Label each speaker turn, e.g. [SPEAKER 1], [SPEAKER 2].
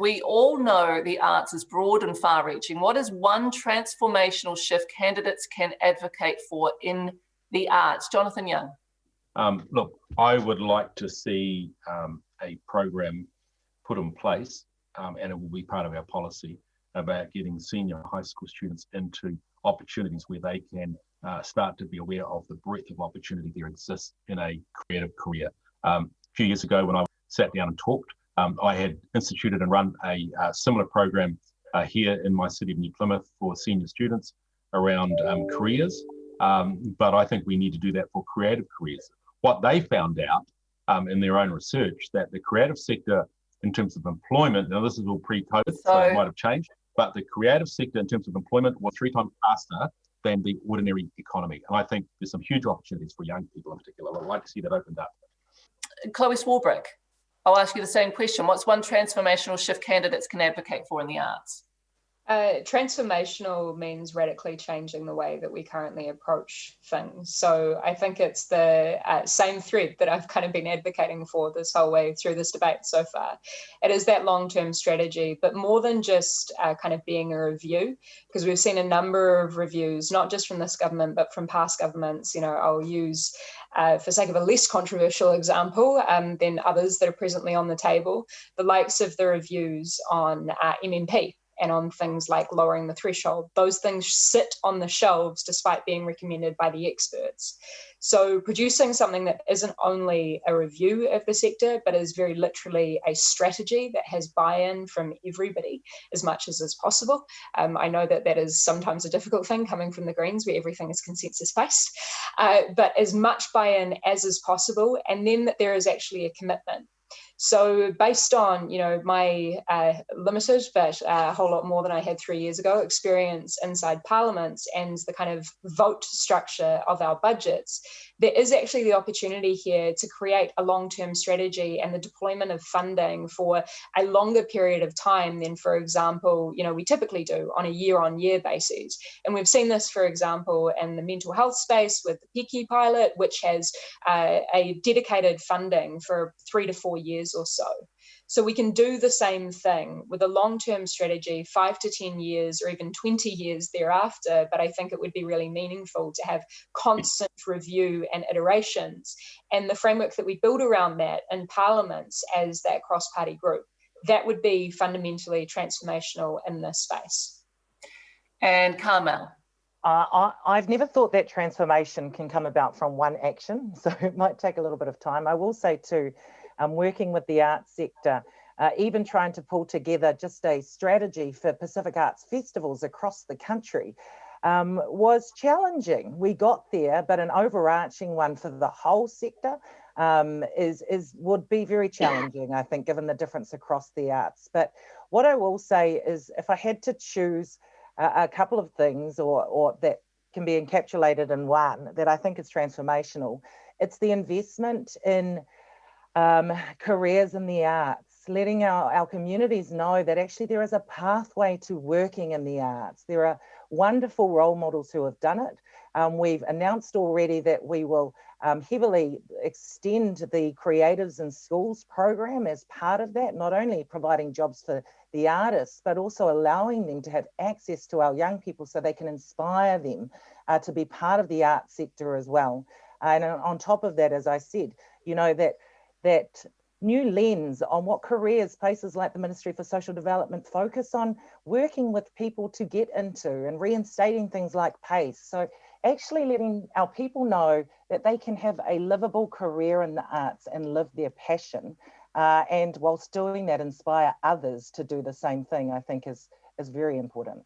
[SPEAKER 1] We all know the arts is broad and far-reaching. What is one transformational shift candidates can advocate for in the arts? Jonathan Young.
[SPEAKER 2] Look, I would like to see a program put in place, and it will be part of our policy, about getting senior high school students into opportunities where they can start to be aware of the breadth of opportunity there exists in a creative career. A few years ago, when I sat down and talked, I had instituted and run a similar program here in my city of New Plymouth for senior students around careers, but I think we need to do that for creative careers. What they found out in their own research, that the creative sector in terms of employment, now this is all pre-COVID, so it might have changed, but the creative sector in terms of employment was 3 times faster than the ordinary economy. And I think there's some huge opportunities for young people in particular. I'd like to see that opened up.
[SPEAKER 1] Chloe Swarbrick, I'll ask you the same question. What's one transformational shift candidates can advocate for in the arts?
[SPEAKER 3] Transformational means radically changing the way that we currently approach things. So I think it's the same thread that I've kind of been advocating for this whole way through this debate so far. It is that long-term strategy, but more than just kind of being a review, because we've seen a number of reviews, not just from this government, but from past governments. You know, I'll use, for sake of a less controversial example than others that are presently on the table, the likes of the reviews on MMP, and on things like lowering the threshold. Those things sit on the shelves despite being recommended by the experts. So producing something that isn't only a review of the sector, but is very literally a strategy that has buy-in from everybody as much as is possible. I know that that is sometimes a difficult thing coming from the Greens where everything is consensus-based, but as much buy-in as is possible, and then that there is actually a commitment. So based on, you know, my limited, but a whole lot more than I had 3 years ago, experience inside parliaments and the kind of vote structure of our budgets, there is actually the opportunity here to create a long-term strategy and the deployment of funding for a longer period of time than, for example, you know, we typically do on a year-on-year basis. And we've seen this, for example, in the mental health space with the PECI pilot, which has a dedicated funding for 3 to 4 years or so. So we can do the same thing with a long-term strategy, 5 to 10 years or even 20 years thereafter. But I think it would be really meaningful to have constant review and iterations. And the framework that we build around that in parliaments as that cross-party group, that would be fundamentally transformational in this space.
[SPEAKER 1] And Carmel.
[SPEAKER 4] I've never thought that transformation can come about from one action, so it might take a little bit of time. I will say too, working with the arts sector, even trying to pull together just a strategy for Pacific Arts festivals across the country was challenging. We got there, but an overarching one for the whole sector would be very challenging, I think, given the difference across the arts. But what I will say is, if I had to choose a couple of things or that can be encapsulated in one that I think is transformational, it's the investment in careers in the arts, letting our communities know that actually there is a pathway to working in the arts. There are wonderful role models who have done it. We've announced already that we will heavily extend the Creatives in Schools program as part of that, not only providing jobs for the artists, but also allowing them to have access to our young people so they can inspire them to be part of the arts sector as well. And on top of that, as I said, you know, that new lens on what careers places like the Ministry for Social Development focus on, working with people to get into and reinstating things like PACE. So actually letting our people know that they can have a livable career in the arts and live their passion. And whilst doing that, inspire others to do the same thing, I think is very important.